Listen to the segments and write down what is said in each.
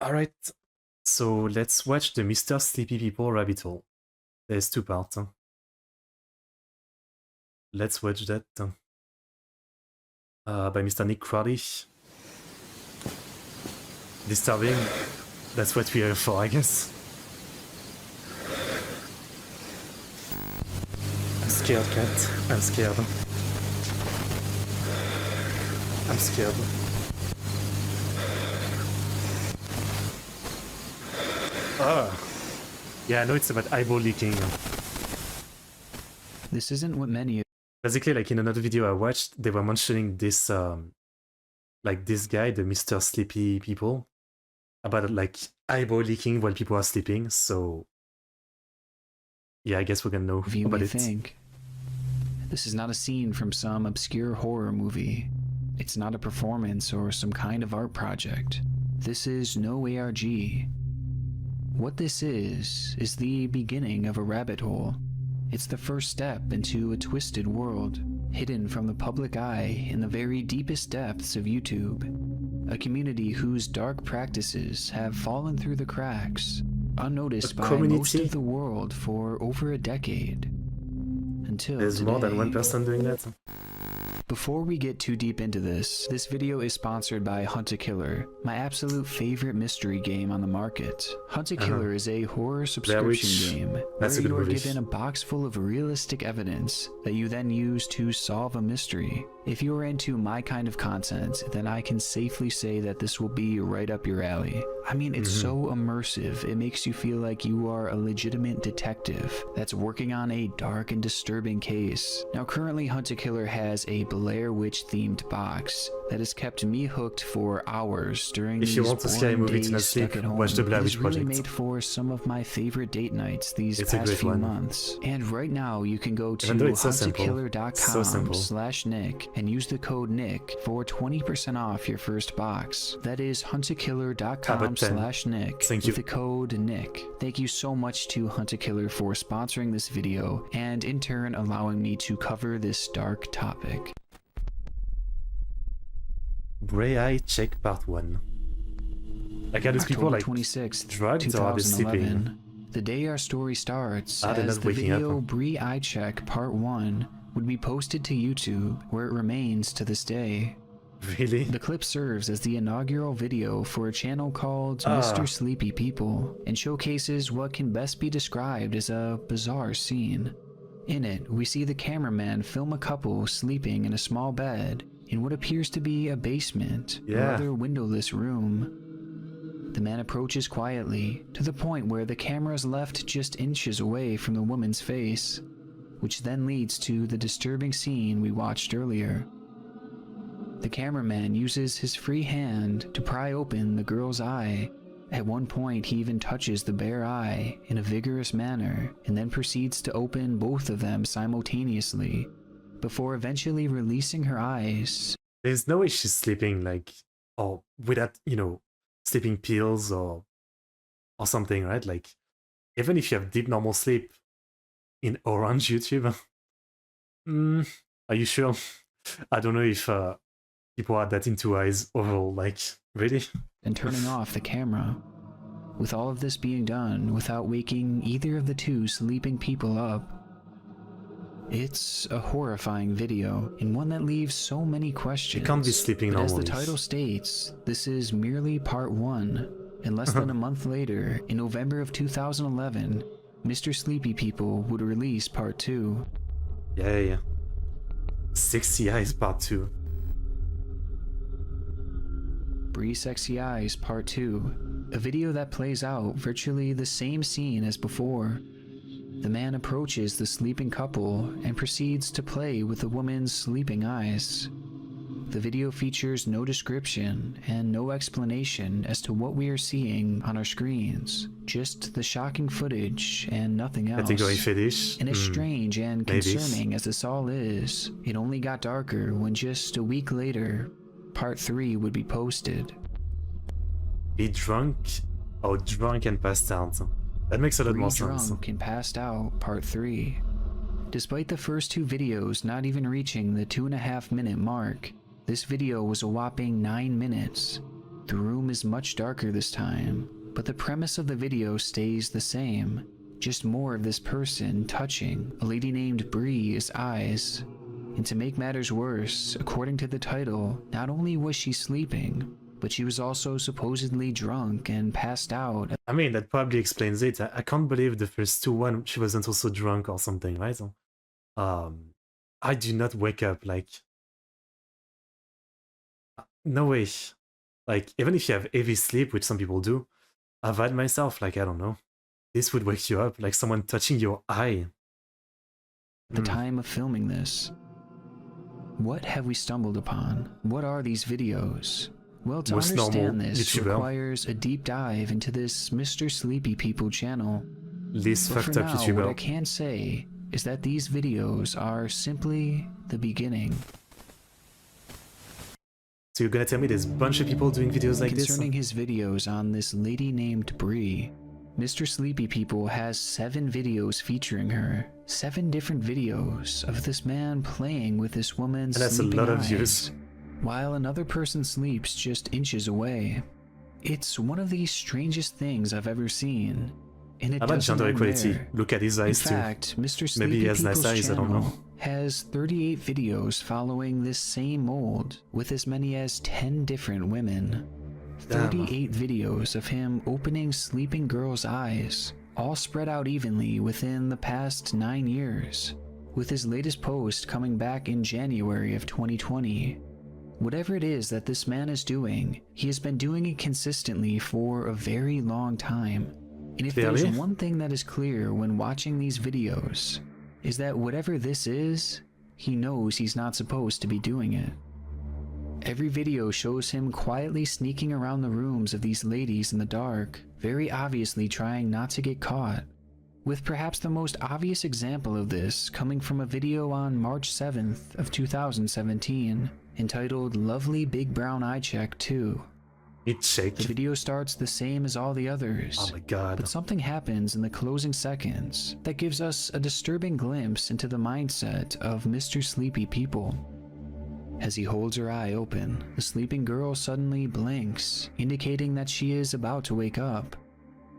Alright, so let's watch the Mr. Sleepy People rabbit hole. There's two parts. Let's watch that. By Mr. Nick Crowley. Disturbing. That's what we're here for, I guess. I'm scared, cat. I'm scared. I'm scared. Ah. Yeah, I know it's about eyeball leaking. This isn't what many... Basically, like in another video I watched, they were mentioning this, like this guy, the Mr. Sleepy People, about like eyeball leaking while people are sleeping. So, yeah, I guess we're gonna know about it. Think. This is not a scene from some obscure horror movie. It's not a performance or some kind of art project. This is no ARG. What this is the beginning of a rabbit hole. It's the first step into a twisted world, hidden from the public eye in the very deepest depths of YouTube. A community whose dark practices have fallen through the cracks, unnoticed by most of the world for over a decade. Until There's today. more than one person doing that. Before we get too deep into this video is sponsored by Hunt a Killer, my absolute favorite mystery game on the market. Hunt a Killer is a horror subscription game where you are given a box full of realistic evidence that you then use to solve a mystery. If you are into my kind of content, then I can safely say that this will be right up your alley. I mean, it's so immersive, it makes you feel like you are a legitimate detective that's working on a dark and disturbing case. Now, currently Hunt a Killer has a Blair Witch themed box that has kept me hooked for hours during these boring days stuck at home. It is really made for some of my favorite date nights these past few months. And right now you can go to huntakiller.com/Nick and use the code Nick for 20% off your first box. That is huntakiller.com/Nick with the code Nick. Thank you so much to Hunt a Killer for sponsoring this video and in turn allowing me to cover this dark topic. Bray Eye Check Part 1. Like, are these people like 26th, drugged or are they sleeping? The day our story starts, as the video Bray Eye Check Part 1 would be posted to YouTube, where it remains to this day. Really? The clip serves as the inaugural video for a channel called MrSleepyPeople and showcases what can best be described as a bizarre scene. In it, we see the cameraman film a couple sleeping in a small bed in what appears to be a basement or other windowless room. The man approaches quietly to the point where the camera is left just inches away from the woman's face, which then leads to the disturbing scene we watched earlier. The cameraman uses his free hand to pry open the girl's eye. At one point, he even touches the bare eye in a vigorous manner and then proceeds to open both of them simultaneously, before eventually releasing her eyes. There's no way she's sleeping, like, or without, you know, sleeping pills or something, right? Like, even if you have deep normal sleep in orange YouTube, are you sure? I don't know if people are that into eyes overall, like, really? And turning off the camera. With all of this being done without waking either of the two sleeping people up. It's a horrifying video, and one that leaves so many questions. You can't be sleeping normally. As the title states, this is merely part 1, and less than a month later, in November of 2011, MrSleepyPeople would release part 2. Yeah. 60 Eyes Part 2. Bree Sexy Eyes Part 2, a video that plays out virtually the same scene as before. The man approaches the sleeping couple and proceeds to play with the woman's sleeping eyes. The video features no description and no explanation as to what we are seeing on our screens, just the shocking footage and nothing else. And as strange and concerning as this all is, it only got darker when just a week later, Part 3 would be posted. Be drunk and passed out. That makes a lot more sense. Drunk and passed out, Part 3. Despite the first two videos not even reaching the 2.5-minute mark, this video was a whopping 9 minutes. The room is much darker this time, but the premise of the video stays the same. Just more of this person touching a lady named Bree's eyes. And to make matters worse, according to the title, not only was she sleeping, but she was also supposedly drunk and passed out. I mean, that probably explains it. I can't believe the first one, she wasn't also drunk or something, right? I do not wake up, like... No way. Like, even if you have heavy sleep, which some people do, I've had myself, like, I don't know. This would wake you up, like someone touching your eye. The time of filming this. What have we stumbled upon? What are these videos? Well, to Most understand normal this YouTuber. requires a deep dive into this Mr. Sleepy People channel. Least But fucked for up now, YouTuber. what I can say is that these videos are simply the beginning. So you're gonna tell me there's a bunch of people doing videos like this? Concerning his videos on this lady named Bree, Mr. Sleepy People has 7 videos featuring her. 7 different videos of this man playing with this woman's And that's a sleeping lot of eyes, views. while another person sleeps just inches away. It's one of the strangest things I've ever seen. And it How about doesn't gender end equality? there. Look at his In eyes too. fact, Mr. Sleepy Maybe he has People's nice eyes, I don't channel know. has 38 videos following this same mold, with as many as 10 different women. Damn. 38 videos of him opening sleeping girls' eyes, all spread out evenly within the past 9 years, with his latest post coming back in January of 2020. Whatever it is that this man is doing, he has been doing it consistently for a very long time. And if there's Clearly? one thing that is clear when watching these videos, is that whatever this is, he knows he's not supposed to be doing it. Every video shows him quietly sneaking around the rooms of these ladies in the dark, very obviously trying not to get caught. With perhaps the most obvious example of this coming from a video on March 7th of 2017, entitled Lovely Big Brown Eye Check 2. It's shake. The video starts the same as all the others. Oh my god. But something happens in the closing seconds that gives us a disturbing glimpse into the mindset of Mr. Sleepy People. As he holds her eye open, the sleeping girl suddenly blinks, indicating that she is about to wake up.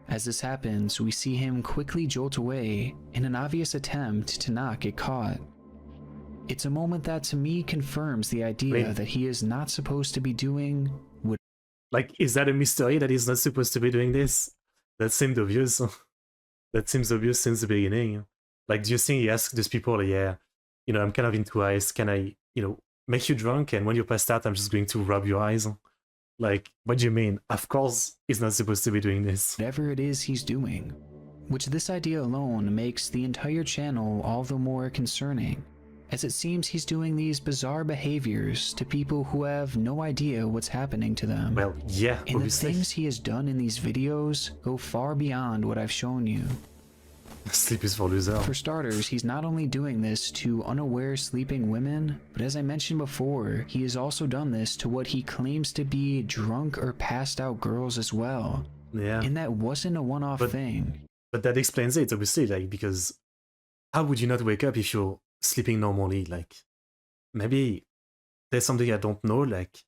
As this happens, we see him quickly jolt away in an obvious attempt to not get caught. It's a moment that to me confirms the idea Wait. that he is not supposed to be doing what... Like, is that a mystery that he's not supposed to be doing this? That seemed obvious. That seems obvious since the beginning. Like, do you think he asked these people, yeah, you know, I'm kind of into eyes, can I, you know, make you drunk, and when you're passed out, I'm just going to rub your eyes? Like, what do you mean? Of course he's not supposed to be doing this. whatever it is he's doing, which this idea alone makes the entire channel all the more concerning, as it seems he's doing these bizarre behaviors to people who have no idea what's happening to them. Well, yeah, And the obviously. things he has done in these videos go far beyond what I've shown you. Sleep is for loser. For starters, he's not only doing this to unaware sleeping women, but as I mentioned before, he has also done this to what he claims to be drunk or passed out girls as well. Yeah. And that wasn't a one-off But- thing. But that explains it, obviously, like, because how would you not wake up if you're sleeping normally? Like, maybe there's something I don't know, like,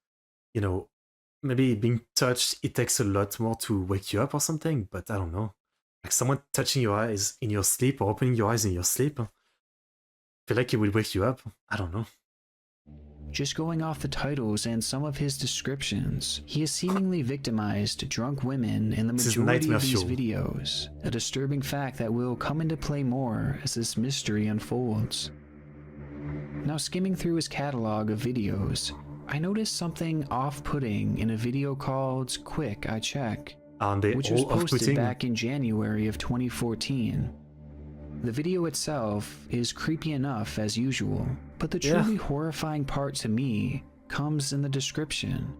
you know, maybe being touched, it takes a lot more to wake you up or something, but I don't know. Like someone touching your eyes in your sleep or opening your eyes in your sleep, I feel like it would wake you up. I don't know. Just going off the titles and some of his descriptions, he has seemingly victimized drunk women in the This is majority nightmare of these fuel. videos, a disturbing fact that will come into play more as this mystery unfolds. Now, skimming through his catalog of videos, I noticed something off-putting in a video called Quick I Check, Aren't they which was all posted off-putting? back in January of 2014. The video itself is creepy enough as usual, but the Yeah. truly horrifying part to me comes in the description.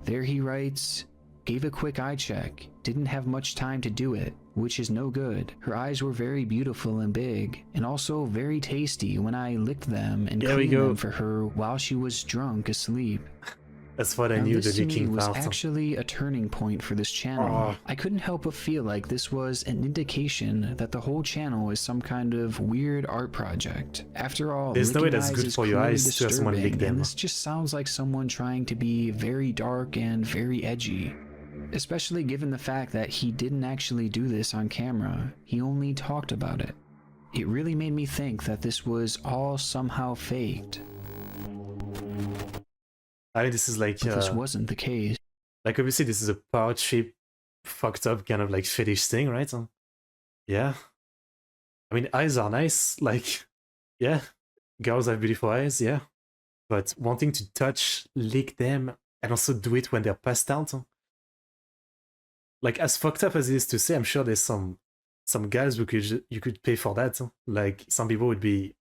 There he writes, "Gave a quick eye check, didn't have much time to do it, which is no good. Her eyes were very beautiful and big, and also very tasty when I licked them and There we cleaned go. them for her while she was drunk asleep." That's what I Now knew, the this to me leaking was part. actually a turning point for this channel. Oh. I couldn't help but feel like this was an indication that the whole channel is some kind of weird art project. After all, There's no way licking that's eyes good is for your clearly eyes to have someone lick disturbing, and them. this just sounds like someone trying to be very dark and very edgy. Especially given the fact that he didn't actually do this on camera, he only talked about it. It really made me think that this was all somehow faked. I mean, this is like, But this wasn't the case. like obviously this is a power trip, fucked up kind of like fetish thing, right? Yeah. I mean, eyes are nice, like, yeah. Girls have beautiful eyes, yeah. But wanting to touch, lick them, and also do it when they're passed out, like as fucked up as it is to say, I'm sure there's some guys who you could pay for that. Like some people would be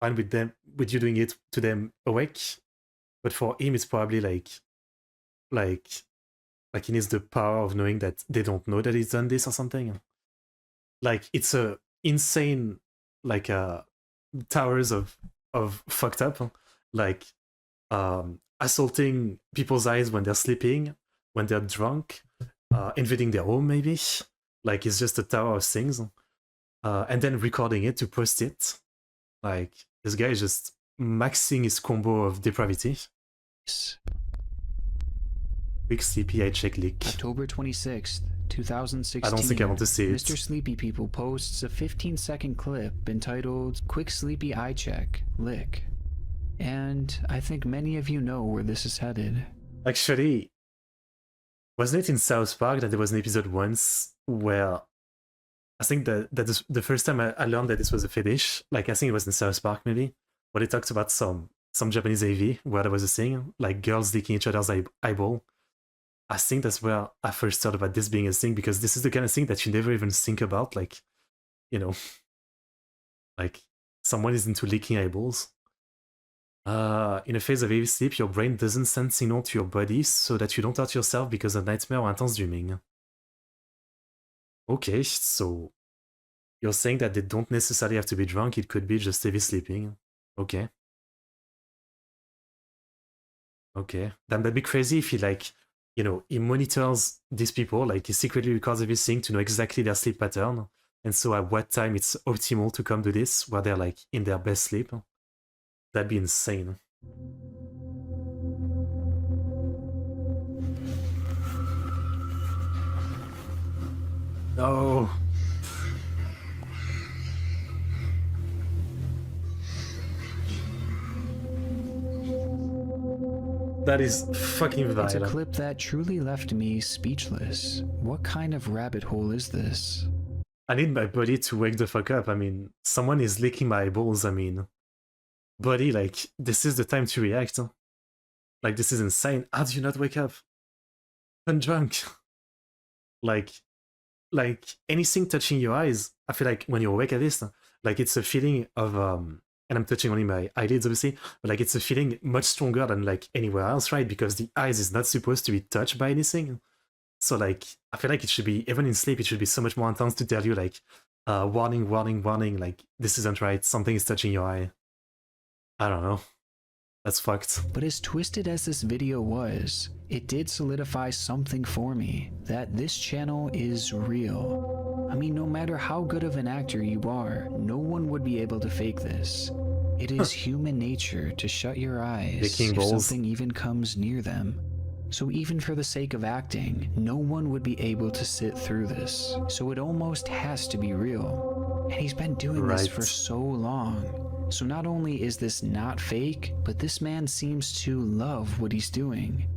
fine with you doing it to them awake, but for him it's probably like he needs the power of knowing that they don't know that he's done this or something. Like it's a insane like towers of fucked up, like assaulting people's eyes when they're sleeping, when they're drunk, invading their home maybe. Like it's just a tower of things, and then recording it to post it. Like this guy is just maxing his combo of depravity. Quick sleepy eye check leak. October 26th, 2016. I don't think I want to see it. Mr. Sleepy People posts a 15-second clip entitled Quick Sleepy Eye Check Lick. And I think many of you know where this is headed. Actually, wasn't it in South Park that there was an episode once where I think that the first time I learned that this was a fetish, like I think it was in South Park maybe, where they talked about some Japanese AV where there was a thing, like girls licking each other's eyeball. I think that's where I first thought about this being a thing, because this is the kind of thing that you never even think about, like, you know, like someone is into licking eyeballs. In a phase of heavy sleep, your brain doesn't send signal to your body so that you don't hurt yourself because of nightmare or intense dreaming. Okay, so you're saying that they don't necessarily have to be drunk, it could be just heavy sleeping. Okay. Okay. That'd be crazy if he, like, you know, he monitors these people, like he secretly records everything to know exactly their sleep pattern. And so at what time it's optimal to come to this, where they're like in their best sleep. That'd be insane. No. That is fucking vile. It's a clip that truly left me speechless. What kind of rabbit hole is this? I need my body to wake the fuck up. I mean, someone is licking my eyeballs. I mean, buddy, like, this is the time to react. Like, this is insane. How do you not wake up? I'm drunk. like anything touching your eyes, I feel like when you're awake at this, like it's a feeling of and I'm touching only my eyelids obviously, but like it's a feeling much stronger than like anywhere else, right? Because the eyes is not supposed to be touched by anything. So like I feel like it should be, even in sleep, it should be so much more intense to tell you like warning, warning, warning, like this isn't right, something is touching your eye. I don't know. That's fucked. But as twisted as this video was, it did solidify something for me, that this channel is real. I mean, no matter how good of an actor you are, no one would be able to fake this. It is human nature to shut your eyes if something even comes near them. So even for the sake of acting, no one would be able to sit through this. So it almost has to be real. And he's been doing this for so long. So not only is this not fake, but this man seems to love what he's doing.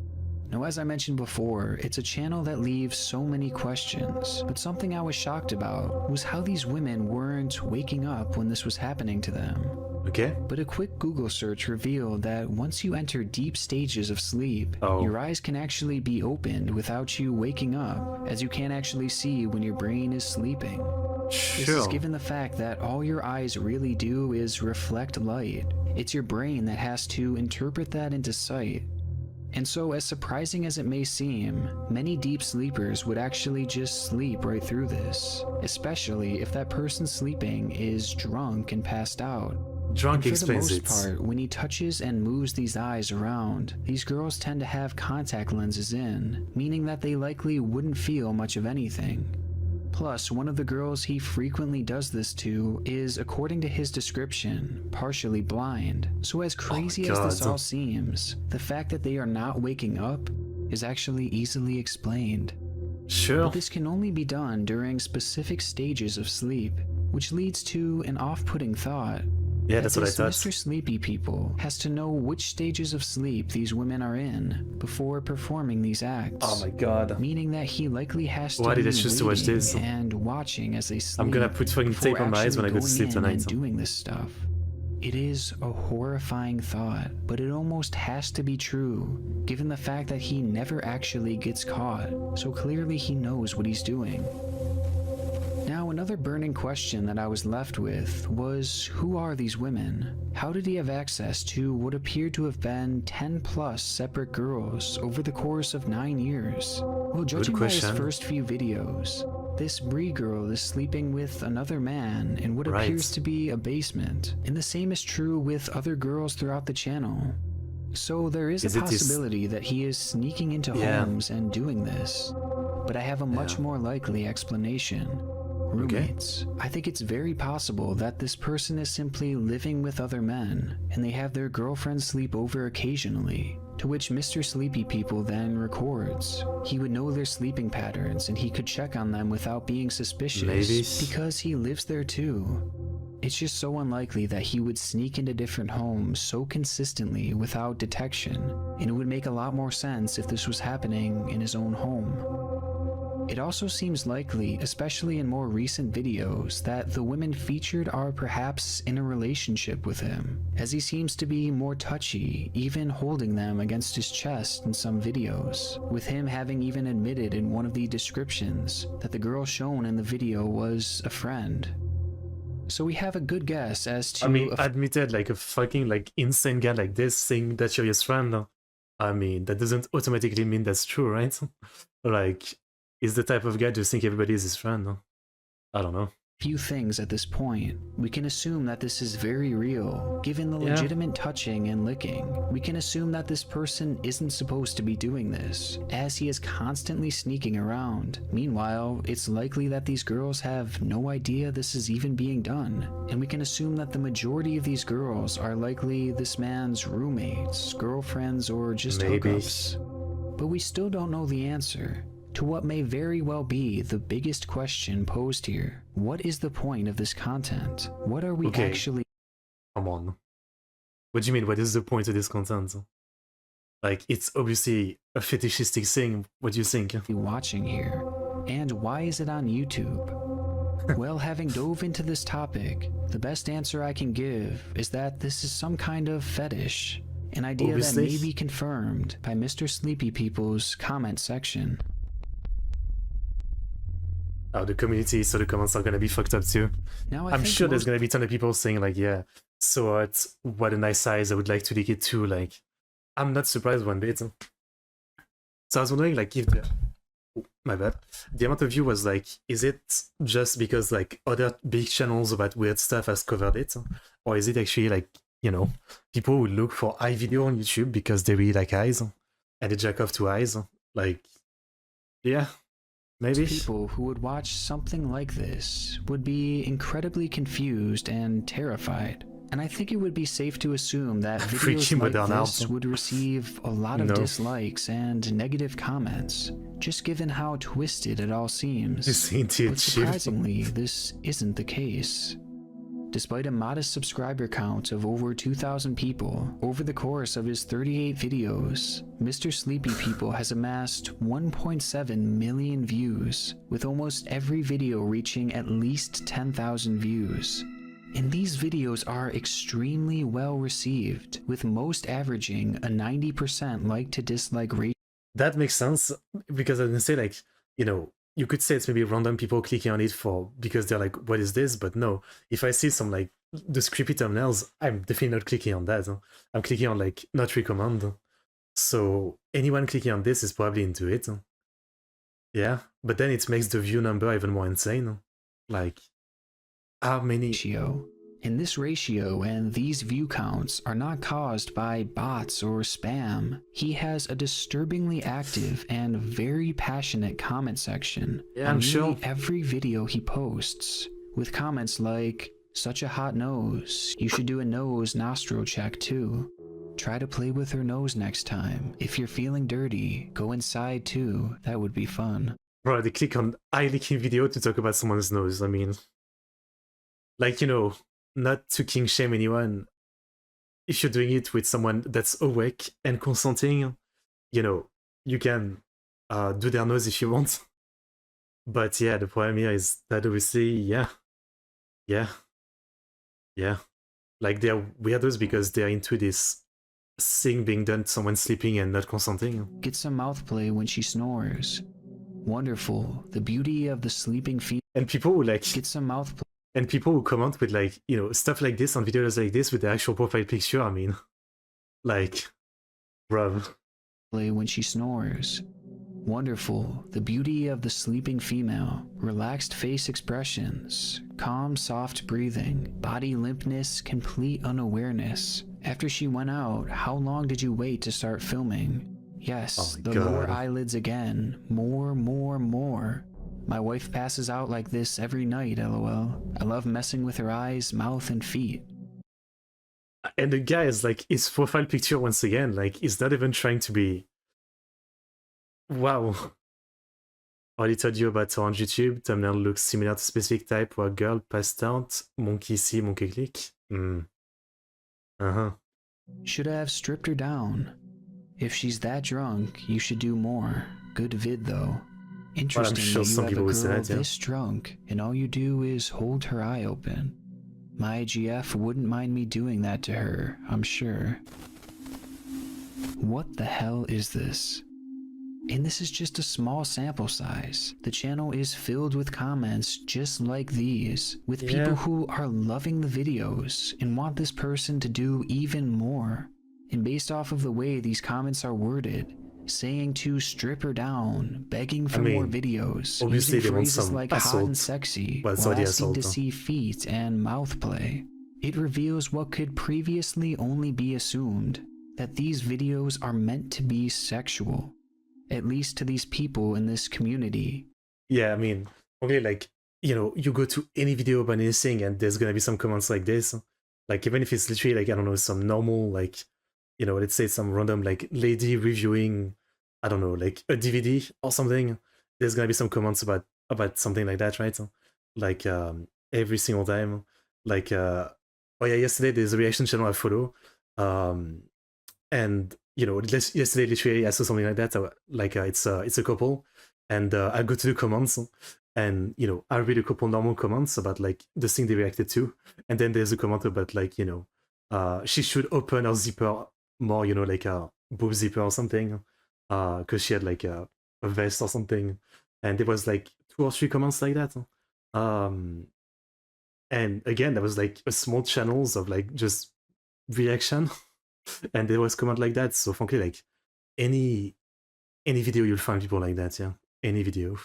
Now, as I mentioned before, it's a channel that leaves so many questions, but something I was shocked about was how these women weren't waking up when this was happening to them. Okay. But a quick Google search revealed that once you enter deep stages of sleep, your eyes can actually be opened without you waking up, as you can't actually see when your brain is sleeping. This is given the fact that all your eyes really do is reflect light. It's your brain that has to interpret that into sight. And so, as surprising as it may seem, many deep sleepers would actually just sleep right through this, especially if that person sleeping is drunk and passed out. Drunk For the explains most it. part, when he touches and moves these eyes around, these girls tend to have contact lenses in, meaning that they likely wouldn't feel much of anything. Plus, one of the girls he frequently does this to is, according to his description, partially blind. So as crazy as this all seems, the fact that they are not waking up is actually easily explained. Sure. But this can only be done during specific stages of sleep, which leads to an off-putting thought. Yeah, that's what I thought. Mr. Sleepy People has to know which stages of sleep these women are in before performing these acts. Oh my god. Meaning that he likely has to Why be did I choose to watch this? and watching as they sleep. I'm gonna put fucking tape on my eyes when I go to sleep tonight. And doing this stuff. It is a horrifying thought, but it almost has to be true, given the fact that he never actually gets caught, so clearly he knows what he's doing. Now, another burning question that I was left with was, who are these women? How did he have access to what appeared to have been 10 plus separate girls over the course of 9 years? Well, judging by his first few videos, this Brie girl is sleeping with another man in what appears to be a basement, and the same is true with other girls throughout the channel. So there is a possibility that he is sneaking into homes and doing this, but I have a much more likely explanation. Roommates. I think it's very possible that this person is simply living with other men, and they have their girlfriends sleep over occasionally, to which Mr. Sleepy People then records. He would know their sleeping patterns, and he could check on them without being suspicious, because he lives there too. It's just so unlikely that he would sneak into different homes so consistently without detection, and it would make a lot more sense if this was happening in his own home. It also seems likely, especially in more recent videos, that the women featured are perhaps in a relationship with him, as he seems to be more touchy, even holding them against his chest in some videos, with him having even admitted in one of the descriptions that the girl shown in the video was a friend. So we have a good guess as to— I mean, admitted like a fucking like insane guy like this saying that you're his friend. I mean, that doesn't automatically mean that's true, right? Like, is the type of guy to think everybody is his friend. I don't know. Few things at this point. We can assume that this is very real, given the legitimate touching and licking. We can assume that this person isn't supposed to be doing this, as he is constantly sneaking around. Meanwhile, it's likely that these girls have no idea this is even being done, and we can assume that the majority of these girls are likely this man's roommates, girlfriends, or just hookups. But we still don't know the answer to what may very well be the biggest question posed here. What is the point of this content? What are we actually— Come on. What do you mean, what is the point of this content? Like, it's obviously a fetishistic thing. What do you think? Watching here? And why is it on YouTube? Well, having dove into this topic, the best answer I can give is that this is some kind of fetish. An idea that may be confirmed by Mr. Sleepy People's comment section. Oh, the community, so the comments are gonna be fucked up too. Now, I'm sure there's gonna be a ton of people saying like, yeah, so what a nice size, I would like to lick it too. Like, I'm not surprised one bit. So I was wondering like if the— my bad. The amount of view was like, is it just because like other big channels about weird stuff has covered it? Or is it actually like, you know, people who look for eye video on YouTube because they really like eyes and they jack off to eyes? Like, yeah. Maybe people who would watch something like this would be incredibly confused and terrified. And I think it would be safe to assume that videos like this would receive a lot of dislikes and negative comments, just given how twisted it all seems. But surprisingly, this isn't the case. Despite a modest subscriber count of over 2,000 people, over the course of his 38 videos, Mr. Sleepy People has amassed 1.7 million views, with almost every video reaching at least 10,000 views. And these videos are extremely well received, with most averaging a 90% like to dislike ratio. That makes sense, because I was gonna say like, you know, you could say it's maybe random people clicking on it because they're like, what is this? But no, if I see some like those creepy thumbnails, I'm definitely not clicking on that. I'm clicking on like not recommend. So anyone clicking on this is probably into it. Yeah, but then it makes the view number even more insane. Like, how many? And this ratio and these view counts are not caused by bots or spam. He has a disturbingly active and very passionate comment section Yeah, on I'm nearly sure. every video he posts, with comments like, "Such a hot nose, you should do a nose nostril check too. Try to play with her nose next time. If you're feeling dirty, go inside too, that would be fun." Bro, they click on eye licking video to talk about someone's nose. I mean, like, you know, not to king shame anyone. If you're doing it with someone that's awake and consenting, you know, you can do their nose if you want. But yeah, the problem here is that obviously, yeah. Like they're weirdos because they're into this thing being done to someone sleeping and not consenting. Get some mouth play when she snores. Wonderful, the beauty of the sleeping female. And people who like Get some mouth play. And people who comment with like, you know, stuff like this on videos like this with the actual profile picture, I mean, like, bruv. When she snores. Wonderful, the beauty of the sleeping female. Relaxed face expressions, calm, soft breathing, body limpness, complete unawareness. After she went out, how long did you wait to start filming? Yes, Oh my the God. lower eyelids again. More. My wife passes out like this every night, lol. I love messing with her eyes, mouth, and feet. And the guy is like, his profile picture once again, like, he's not even trying to be. Wow. Already told you about her on YouTube. Thumbnail looks similar to specific type where girl passed out. Monkey see, monkey click. Should have stripped her down. If she's that drunk, you should do more. Good vid though. Interesting sure that you some have a people would say girl that, yeah. this drunk, and all you do is hold her eye open. My GF wouldn't mind me doing that to her, I'm sure. What the hell is this? And this is just a small sample size. The channel is filled with comments just like these, with people who are loving the videos and want this person to do even more. And based off of the way these comments are worded, saying to strip her down, begging for more videos, obviously using they want phrases some like hot assault, and sexy, but it's while already asking to assault, huh? see feet and mouth play. It reveals what could previously only be assumed, that these videos are meant to be sexual, at least to these people in this community. Yeah, I mean, okay, like, you know, you go to any video about anything and there's gonna be some comments like this. Like, even if it's literally, like, I don't know, some normal, like, you know, let's say some random, like, lady reviewing, I don't know, like, a DVD or something, there's gonna be some comments about something like that, right? Like, every single time. Like, oh yeah, yesterday there's a reaction channel I follow, and you know, yesterday literally I saw something like that. It's a couple, and I go to the comments, and you know, I read a couple normal comments about like the thing they reacted to, and then there's a comment about like, you know, she should open her zipper more, you know, like a boob zipper or something, because she had like a vest or something, and there was like 2 or 3 comments like that. And again, there was like a small channels of like just reaction. And there was comment like that. So frankly, like any video you'll find people like that, yeah. Any video.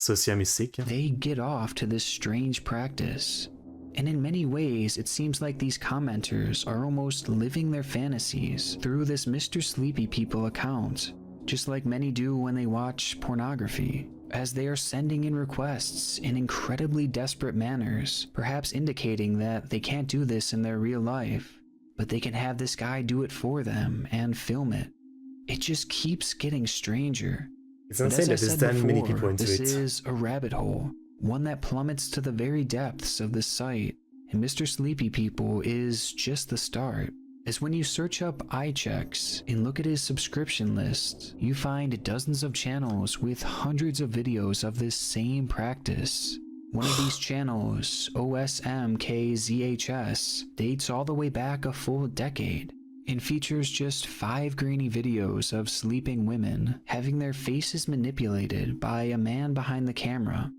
So Siam is sick. Yeah? They get off to this strange practice. And in many ways, it seems like these commenters are almost living their fantasies through this MrSleepyPeople account, just like many do when they watch pornography, as they are sending in requests in incredibly desperate manners, perhaps indicating that they can't do this in their real life, but they can have this guy do it for them and film it. It just keeps getting stranger. It's But insane as I that there's said that many before, people into this it. is a rabbit hole, one that plummets to the very depths of this site, and MrSleepyPeople is just the start. As when you search up eye checks and look at his subscription list, you find dozens of channels with hundreds of videos of this same practice. One of these channels, OSMKZHS, dates all the way back a full decade and features just 5 grainy videos of sleeping women having their faces manipulated by a man behind the camera.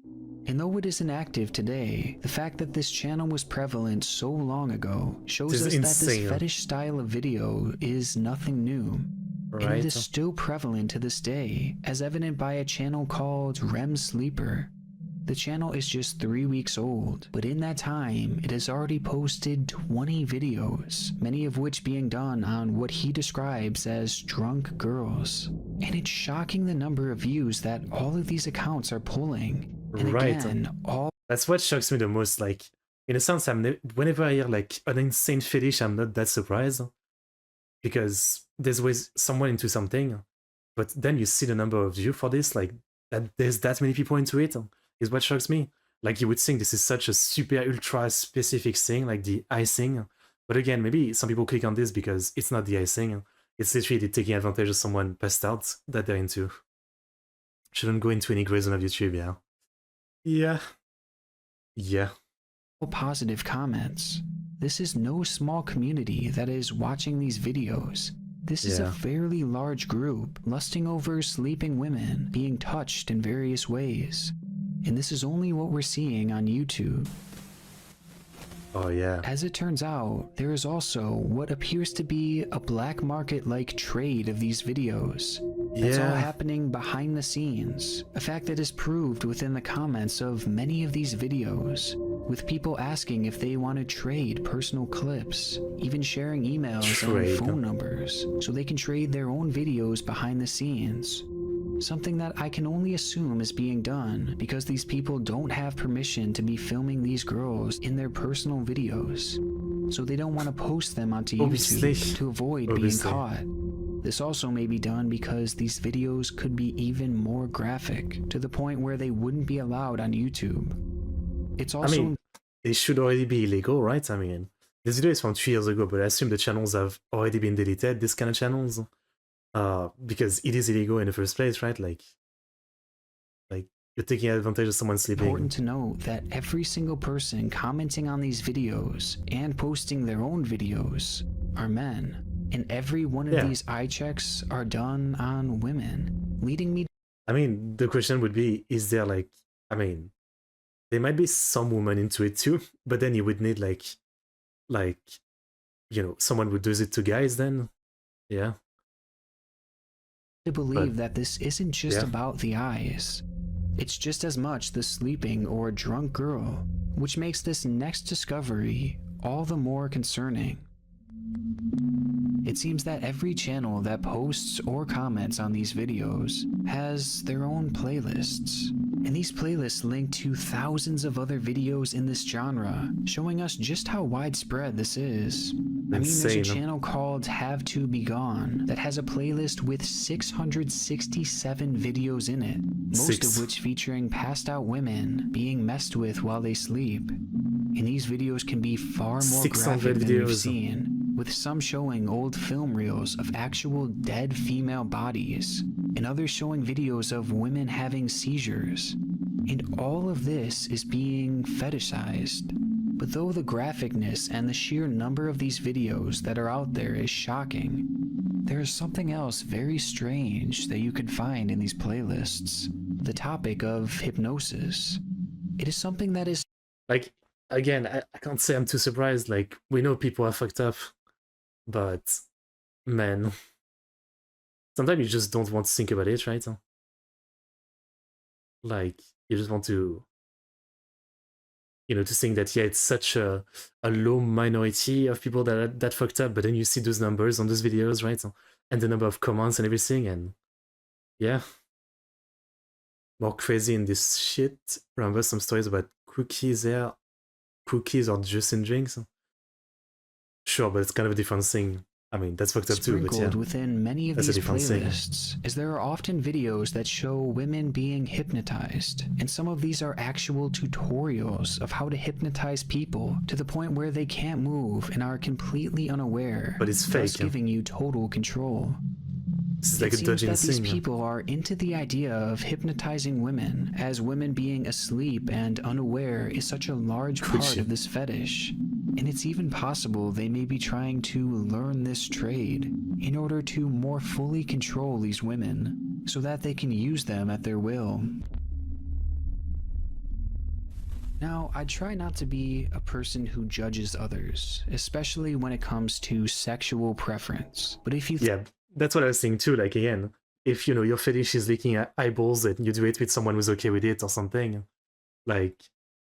And though it isn't active today, the fact that this channel was prevalent so long ago shows us that this fetish style of video is nothing new. Right. And it is still prevalent to this day, as evident by a channel called REM Sleeper. The channel is just 3 weeks old, but in that time, it has already posted 20 videos, many of which being done on what he describes as drunk girls. And it's shocking the number of views that all of these accounts are pulling. And Right. again, That's what shocks me the most. Like, in a sense, whenever I hear like an insane fetish, I'm not that surprised because there's always someone into something. But then you see the number of views for this, like that there's that many people into it, is what shocks me. Like you would think this is such a super ultra specific thing, like the icing. But again, maybe some people click on this because it's not the icing. It's literally taking advantage of someone passed out that they're into. Shouldn't go into any gray zone of YouTube, yeah. Yeah. Yeah. positive comments. This is no small community that is watching these videos. This is a fairly large group lusting over sleeping women being touched in various ways. And this is only what we're seeing on YouTube. Oh yeah. As it turns out, there is also what appears to be a black market-like trade of these videos. That's all happening behind the scenes, a fact that is proved within the comments of many of these videos, with people asking if they want to trade personal clips, even sharing emails and phone numbers, so they can trade their own videos behind the scenes. Something that I can only assume is being done because these people don't have permission to be filming these girls in their personal videos, so they don't want to post them onto YouTube to avoid being caught. This also may be done because these videos could be even more graphic, to the point where they wouldn't be allowed on YouTube. It's also... I mean, they should already be illegal, right? I mean, this video is from 2 years ago, but I assume the channels have already been deleted, this kind of channels. Because it is illegal in the first place, right? Like you're taking advantage of someone sleeping. Important to note that every single person commenting on these videos and posting their own videos are men, and every one of these eye checks are done on women, leading me... I mean, the question would be, is there like, I mean, there might be some women into it too, but then you would need like, you know, someone who does it to guys then, yeah. To believe that this isn't just about the eyes. It's just as much the sleeping or drunk girl, which makes this next discovery all the more concerning. It seems that every channel that posts or comments on these videos has their own playlists, and these playlists link to thousands of other videos in this genre, showing us just how widespread this is. I mean, there's a channel called Have to Be Gone that has a playlist with 667 videos in it, most of which featuring passed out women being messed with while they sleep. And these videos can be far more graphic than we've seen, with some showing old film reels of actual dead female bodies, and others showing videos of women having seizures. And all of this is being fetishized. But though the graphicness and the sheer number of these videos that are out there is shocking, there is something else very strange that you could find in these playlists. The topic of hypnosis. It is something that is... Like, again, I can't say I'm too surprised. Like, we know people are fucked up, but man, sometimes you just don't want to think about it, right? Like, you just want to, you know, to think that, yeah, it's such a low minority of people that are that fucked up, but then you see those numbers on those videos, right? And the number of comments and everything, and yeah. More crazy in this shit. Remember some stories about cookies there? Cookies or juice in drinks? Sure, but it's kind of a different thing. I mean, that's fucked up too, but yeah. Within many of these playlists, as there are often videos that show women being hypnotized, and some of these are actual tutorials of how to hypnotize people to the point where they can't move and are completely unaware, but it's fake, thus giving you total control. This is like a dodging thing. These people are into the idea of hypnotizing women, as women being asleep and unaware is such a large part of this fetish. And it's even possible they may be trying to learn this trade in order to more fully control these women, so that they can use them at their will. Now, I try not to be a person who judges others, especially when it comes to sexual preference. But if you... That's what I was saying too, like again, if you know your fetish is licking eyeballs and you do it with someone who's okay with it or something, like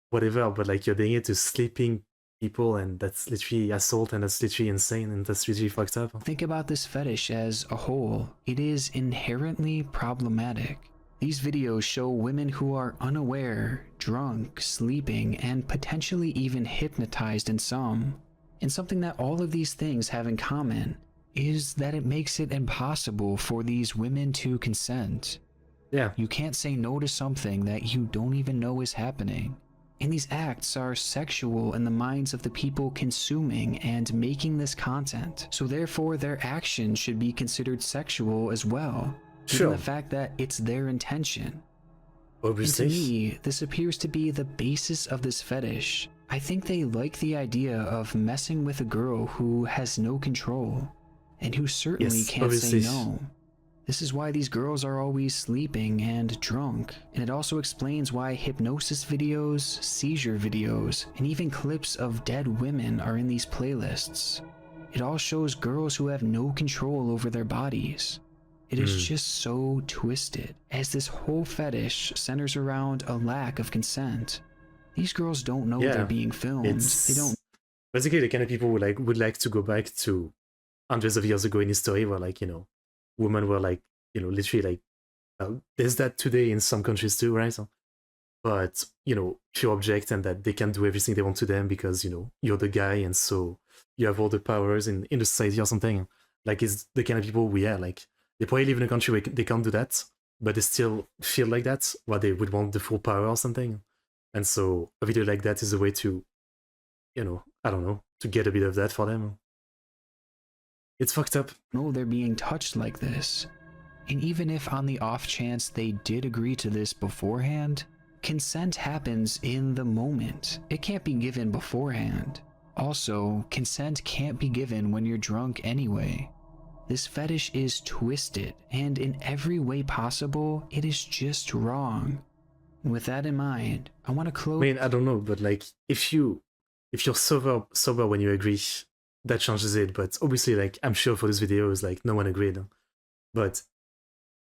whatever, but like you're doing it to sleeping people, and that's literally assault, and that's literally insane, and that's literally fucked up. Think about this fetish as a whole. It is inherently problematic. These videos show women who are unaware, drunk, sleeping, and potentially even hypnotized in some. And something that all of these things have in common is that it makes it impossible for these women to consent. Yeah. You can't say no to something that you don't even know is happening. And these acts are sexual in the minds of the people consuming and making this content. So therefore their actions should be considered sexual as well. Given the fact that it's their intention. Obviously. And to me, this appears to be the basis of this fetish. I think they like the idea of messing with a girl who has no control, and who certainly can't say no. This is why these girls are always sleeping and drunk, and it also explains why hypnosis videos, seizure videos, and even clips of dead women are in these playlists. It all shows girls who have no control over their bodies. It is just so twisted, as this whole fetish centers around a lack of consent. These girls don't know they're being filmed. They don't. Basically, the kind of people who would like to go back to hundreds of years ago in history, where women were literally there's that today in some countries too, right? But if you object and that they can do everything they want to them because you're the guy and so you have all the powers in the society or something. It's the kind of people we are. They probably live in a country where they can't do that, but they still feel like that, where they would want the full power or something. And so a video like that is a way to, I don't know, to get a bit of that for them. It's fucked up. No, they're being touched like this. And even if on the off chance they did agree to this beforehand, consent happens in the moment. It can't be given beforehand. Also, consent can't be given when you're drunk anyway. This fetish is twisted, and in every way possible, it is just wrong. And with that in mind, I want to close. I mean, I don't know, but if you're sober when you agree, that changes it. But obviously, I'm sure for this video, is no one agreed. But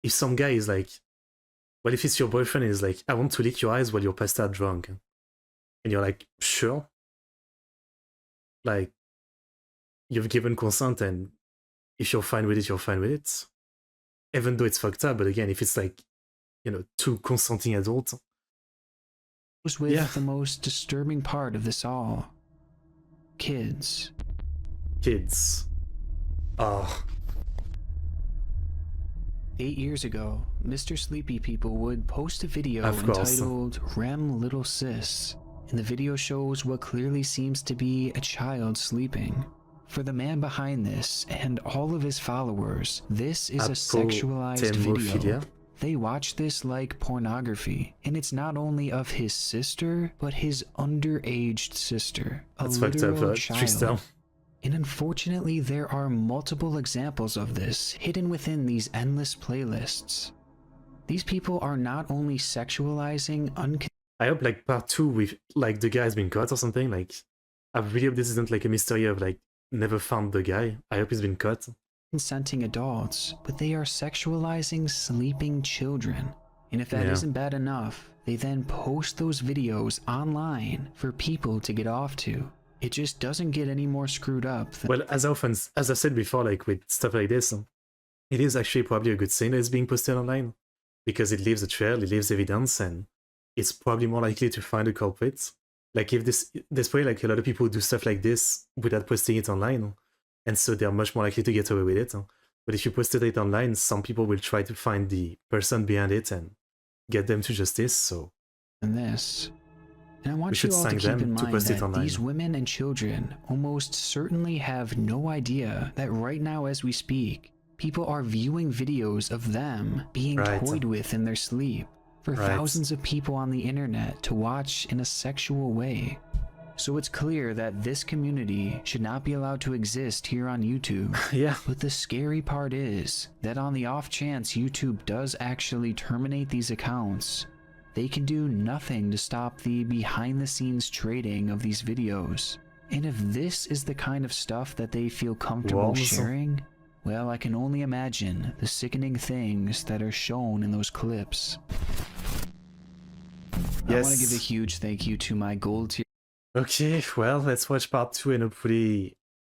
if some guy is well, if it's your boyfriend and is I want to lick your eyes while you're passed out drunk, and you're sure, you've given consent, and if you're fine with it, you're fine with it. Even though it's fucked up, but again, if it's two consenting adults. With the most disturbing part of this all. Kids. Kids. Oh. 8 years ago, MrSleepyPeople would post a video entitled Rem Little Sis, and the video shows what clearly seems to be a child sleeping. For the man behind this and all of his followers, this is a sexualized video. They watch this like pornography, and it's not only of his sister, but his underaged sister, a literal child. And unfortunately, there are multiple examples of this hidden within these endless playlists. These people are not only sexualizing I hope part 2 with the guy has been caught or something. I really hope this isn't a mystery of never found the guy. I hope he's been caught. Consenting adults, but they are sexualizing sleeping children. And if that isn't bad enough, they then post those videos online for people to get off to. It just doesn't get any more screwed up. Well, as I said before, with stuff like this, it is actually probably a good thing that it's being posted online, because it leaves a trail, it leaves evidence, and it's probably more likely to find a culprit. If there's probably a lot of people who do stuff like this without posting it online, and so they're much more likely to get away with it. But if you posted it online, some people will try to find the person behind it and get them to justice. So. And I want you all to keep in mind that these women and children almost certainly have no idea that right now as we speak, people are viewing videos of them being toyed with in their sleep for thousands of people on the internet to watch in a sexual way. So it's clear that this community should not be allowed to exist here on YouTube. But the scary part is that on the off chance YouTube does actually terminate these accounts, they can do nothing to stop the behind-the-scenes trading of these videos. And if this is the kind of stuff that they feel comfortable sharing, well, I can only imagine the sickening things that are shown in those clips. I want to give a Yes. huge thank you to my gold tier Okay, well, let's watch part 2 and hopefully